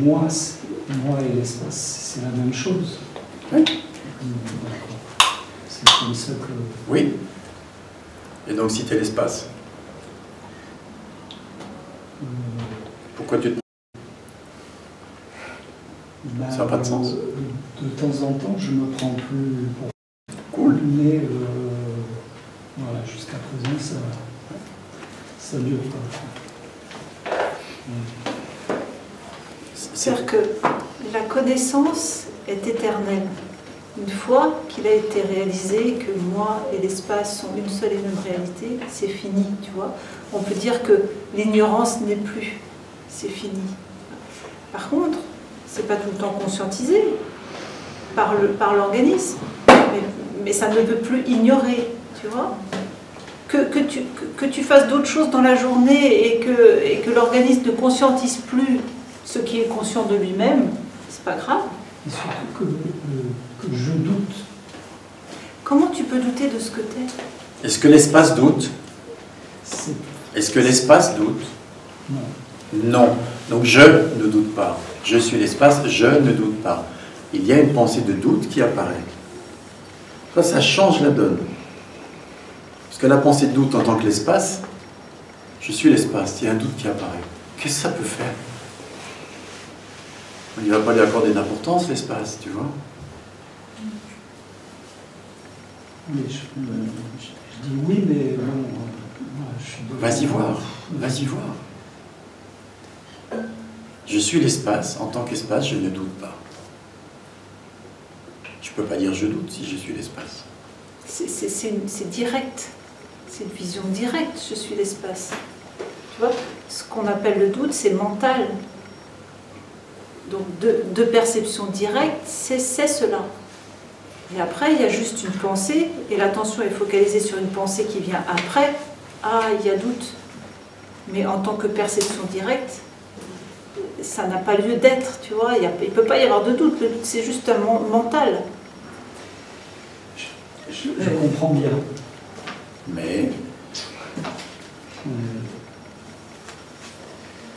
moi et l'espace, c'est la même chose. Oui. C'est comme ça que... Oui. Et donc si tu es l'espace, pourquoi tu te... Ben, ça n'a pas de sens. De temps en temps, je me prends plus pour... Cool. Mais voilà, jusqu'à présent, ça dure pas. C'est-à-dire que la connaissance est éternelle. Une fois qu'il a été réalisé que moi et l'espace sont une seule et même réalité, c'est fini, tu vois. On peut dire que l'ignorance n'est plus, c'est fini. Par contre, c'est pas tout le temps conscientisé par l'organisme, mais ça ne peut plus ignorer, tu vois. Que tu fasses d'autres choses dans la journée et que l'organisme ne conscientise plus ce qui est conscient de lui-même, c'est pas grave. Et surtout que je doute. Comment tu peux douter de ce que t'es? Est-ce que l'espace doute? Est-ce que l'espace doute? Non. Non. Donc je ne doute pas. Je suis l'espace, je ne doute pas. Il y a une pensée de doute qui apparaît. Ça change la donne. Parce que la pensée de doute en tant que l'espace, je suis l'espace, il y a un doute qui apparaît. Qu'est-ce que ça peut faire? On ne va pas lui accorder d'importance, l'espace, tu vois. Oui, je dis oui, mais bon, je suis... Vas-y voir, vas-y voir. Je suis l'espace, en tant qu'espace, je ne doute pas. Je ne peux pas dire je doute si je suis l'espace. C'est direct, c'est une vision directe, je suis l'espace. Tu vois, ce qu'on appelle le doute, c'est mental. Donc de perception directe, c'est cela. Et après, il y a juste une pensée, et l'attention est focalisée sur une pensée qui vient après. Ah, il y a doute. Mais en tant que perception directe, ça n'a pas lieu d'être, tu vois. Il ne peut pas y avoir de doute. Le doute, c'est juste un mental. Je comprends bien. Mais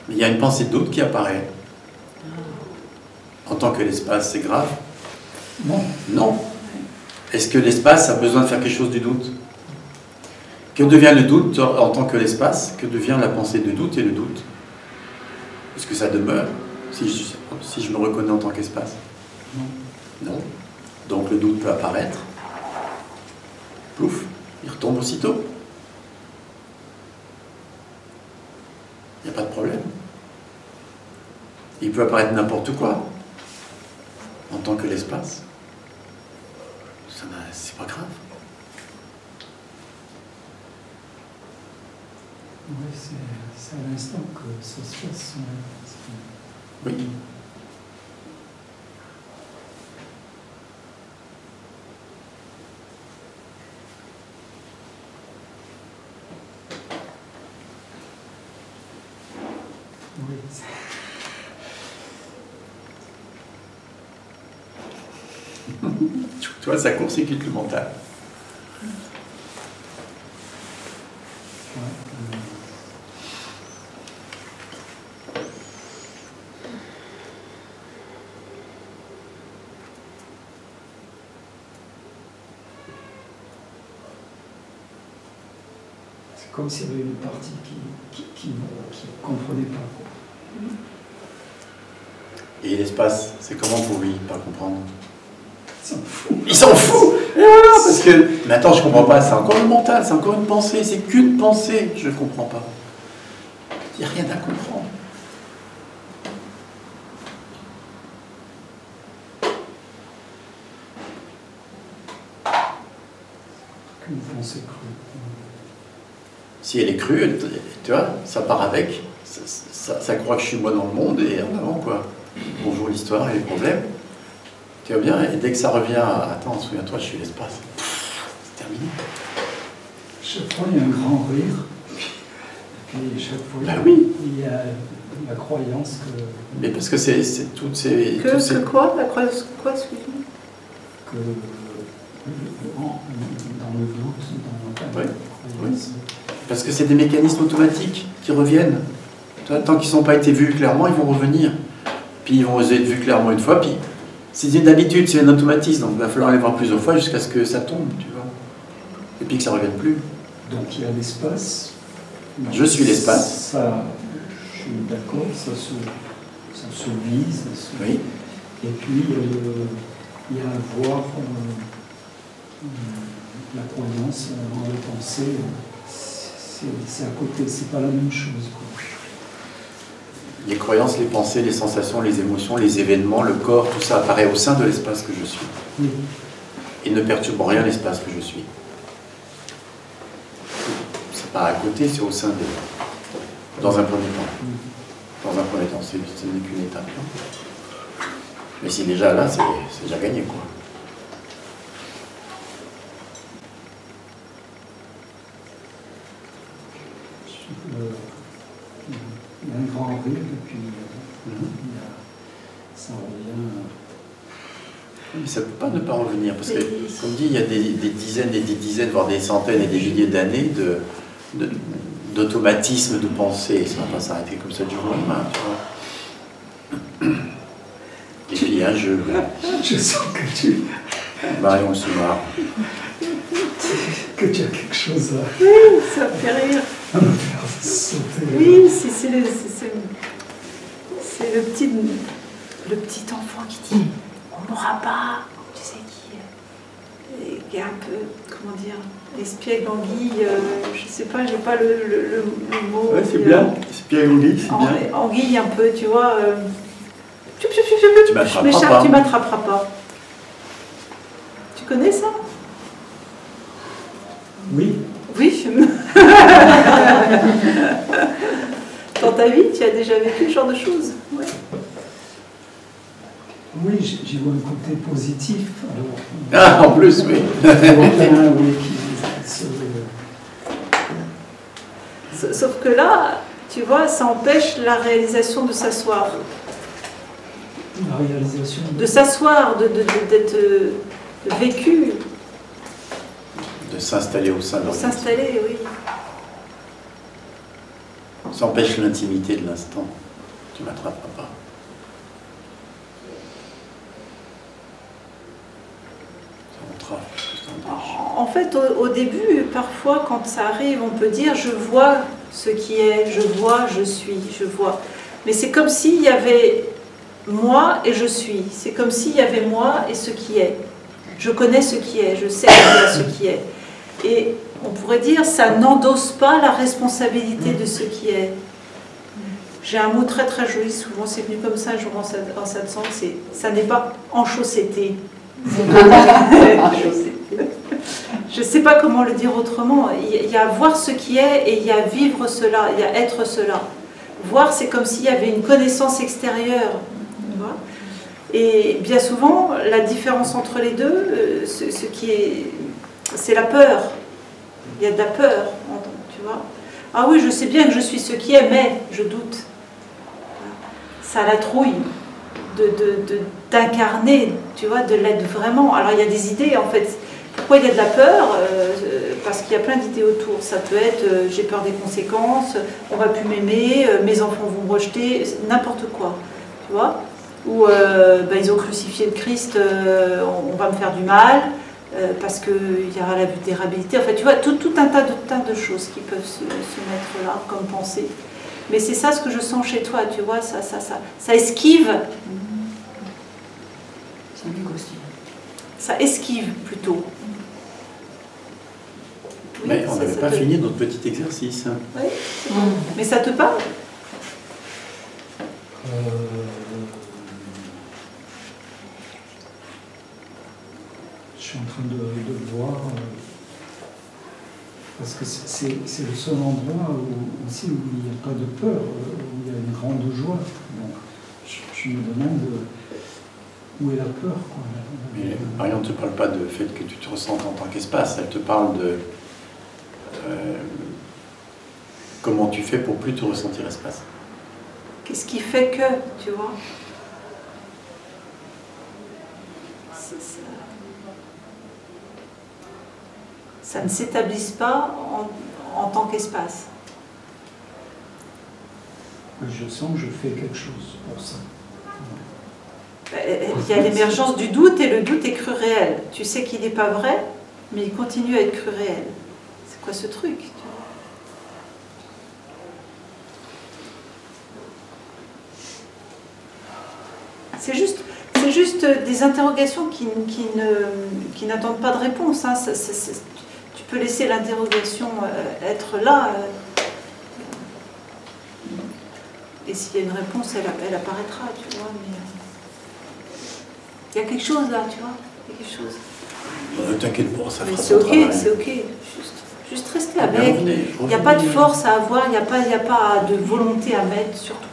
il y a une pensée de doute qui apparaît. En tant que l'espace, c'est grave? Non. Non. Est-ce que l'espace a besoin de faire quelque chose du doute? Que devient le doute en tant que l'espace? Que devient la pensée de doute et le doute? Est-ce que ça demeure si je me reconnais en tant qu'espace? Non. Non. Donc le doute peut apparaître. Plouf, il retombe aussitôt. Il n'y a pas de problème. Il peut apparaître n'importe quoi en tant que l'espace. C'est pas grave. Oui, c'est à l'instant que ça se passe. Oui. Oui. Tu vois, ça court-circuite le mental. C'est comme s'il y avait une partie qui ne comprenait pas. Et l'espace, c'est comment pour lui, pas comprendre? Il s'en fout. Il s'en fout. Et voilà, parce que... Mais attends, je comprends pas, c'est encore le mental, c'est encore une pensée, c'est qu'une pensée, je ne comprends pas. Il n'y a rien à comprendre. Qu'une pensée crue. Si elle est crue, tu vois, ça part avec, ça croit que je suis moi dans le monde, et en avant, quoi. Bonjour l'histoire et les problèmes. Tu vois bien, et dès que ça revient à... Attends, souviens-toi, je suis l'espace. C'est terminé. Chaque fois, il y a un grand rire. Et puis, chaque fois, Ben oui. Il y a la croyance que... Mais parce que c'est toutes ces... Quoi? La croyance quoi, excuse-moi? Que dans le doute, dans la croyance... Parce que c'est des mécanismes automatiques qui reviennent. Tant qu'ils n'ont pas été vus clairement, ils vont revenir. puis ils vont oser être vus clairement une fois, puis c'est une habitude, c'est un automatisme, donc il va falloir les voir plusieurs fois jusqu'à ce que ça tombe, tu vois. Et puis que ça ne revienne plus. Donc il y a l'espace. Je suis l'espace. Ça, je suis d'accord, ça se vit, ça se... Oui. Et puis il y a à voir la croyance en la pensée, c'est à côté, c'est pas la même chose, quoi. Les croyances, les pensées, les sensations, les émotions, les événements, le corps, tout ça apparaît au sein de l'espace que je suis. Oui. Et ne perturbe en rien l'espace que je suis. C'est pas à côté, c'est au sein de... Dans un premier temps. Dans un premier temps, ce n'est qu'une étape. Mais si déjà là, c'est déjà gagné, quoi. Il y a un grand rire, et puis ça revient. Mais ça ne peut pas ne pas revenir, parce que, comme dit, il y a des dizaines et des dizaines, voire des centaines et des milliers d'années d'automatisme de pensée. Ça ne va pas s'arrêter comme ça du jour au lendemain, tu vois. Et puis il y a un jeu. Je sens que tu... Marion se marre. Que tu as quelque chose à... Oui, ça me fait rire. à me faire sauter. Oui, c'est le petit enfant qui dit on ne mourra pas. Tu sais, qui est un peu, comment dire, espiègle anguille. Je sais pas, j'ai pas le mot. Ouais, c'est bien. Espiègle anguille, c'est bien. Anguille un peu, tu vois. Tu m'attraperas pas. Tu m'attraperas pas. Tu connais ça? Oui. Oui. Dans ta vie, tu as déjà vécu ce genre de choses? Ouais. Oui, j'y vois un côté positif. Alors, Ah, en plus, oui. Sauf que là, tu vois, ça empêche la réalisation de s'asseoir. La réalisation De s'asseoir, d'être vécu. De s'installer au sein de De l'organisme. s'installer, oui. Ça empêche l'intimité de l'instant. Tu ne m'attraperas pas. Ça entrave, parce que ça empêche. En fait, au début, parfois, quand ça arrive, on peut dire « je vois ce qui est, je vois, je suis, je vois ». Mais c'est comme s'il y avait moi et je suis. C'est comme s'il y avait moi et ce qui est. Je connais ce qui est, je sais ce qui est. Et on pourrait dire, ça n'endosse pas la responsabilité de ce qui est. J'ai un mot très très joli, souvent c'est venu comme ça, je pense en ça de sens, c'est ça n'est pas enchaussété. Je ne sais pas comment le dire autrement. Il y a voir ce qui est et il y a vivre cela, il y a être cela. Voir, c'est comme s'il y avait une connaissance extérieure. Tu vois ? Et bien souvent, la différence entre les deux, c'est la peur. Il y a de la peur, tu vois. Ah oui, je sais bien que je suis ce qui est, mais je doute. Ça la trouille d'incarner, tu vois, de l'être vraiment. Alors il y a des idées, en fait. Pourquoi il y a de la peur? Parce qu'il y a plein d'idées autour. Ça peut être j'ai peur des conséquences, on va plus m'aimer, mes enfants vont me rejeter, n'importe quoi, tu vois. Ou ils ont crucifié le Christ, on va me faire du mal, parce qu'il y aura la vulnérabilité. Enfin, tu vois, tout un tas de choses qui peuvent se mettre là comme pensée. Mais c'est ça ce que je sens chez toi, tu vois, ça esquive. Ça négocie. Ça esquive plutôt. Oui, Mais on n'avait pas fini notre petit exercice. Oui, mais ça te parle? Je suis en train de voir, parce que c'est le seul endroit aussi où il n'y a pas de peur, où il y a une grande joie. Donc, je me demande où est la peur, quoi. Mais Marion ne te parle pas du fait que tu te ressentes en tant qu'espace, elle te parle de comment tu fais pour plus te ressentir espace. Qu'est-ce qui fait que, tu vois? Ça ne s'établisse pas en tant qu'espace. Je sens que je fais quelque chose pour ça. Il y a l'émergence du doute et le doute est cru réel. Tu sais qu'il n'est pas vrai, mais il continue à être cru réel. C'est quoi ce truc, tu vois? C'est juste des interrogations qui n'attendent pas de réponse. Hein. Tu peux laisser l'interrogation être là. Et s'il y a une réponse, elle apparaîtra, tu vois. Mais il y a quelque chose là, tu vois. Il y a quelque chose. Ne t'inquiète pas, ça fera C'est son ok, travail. c'est ok. Juste rester avec. Il n'y a pas de force à avoir, il n'y a pas de volonté à mettre, surtout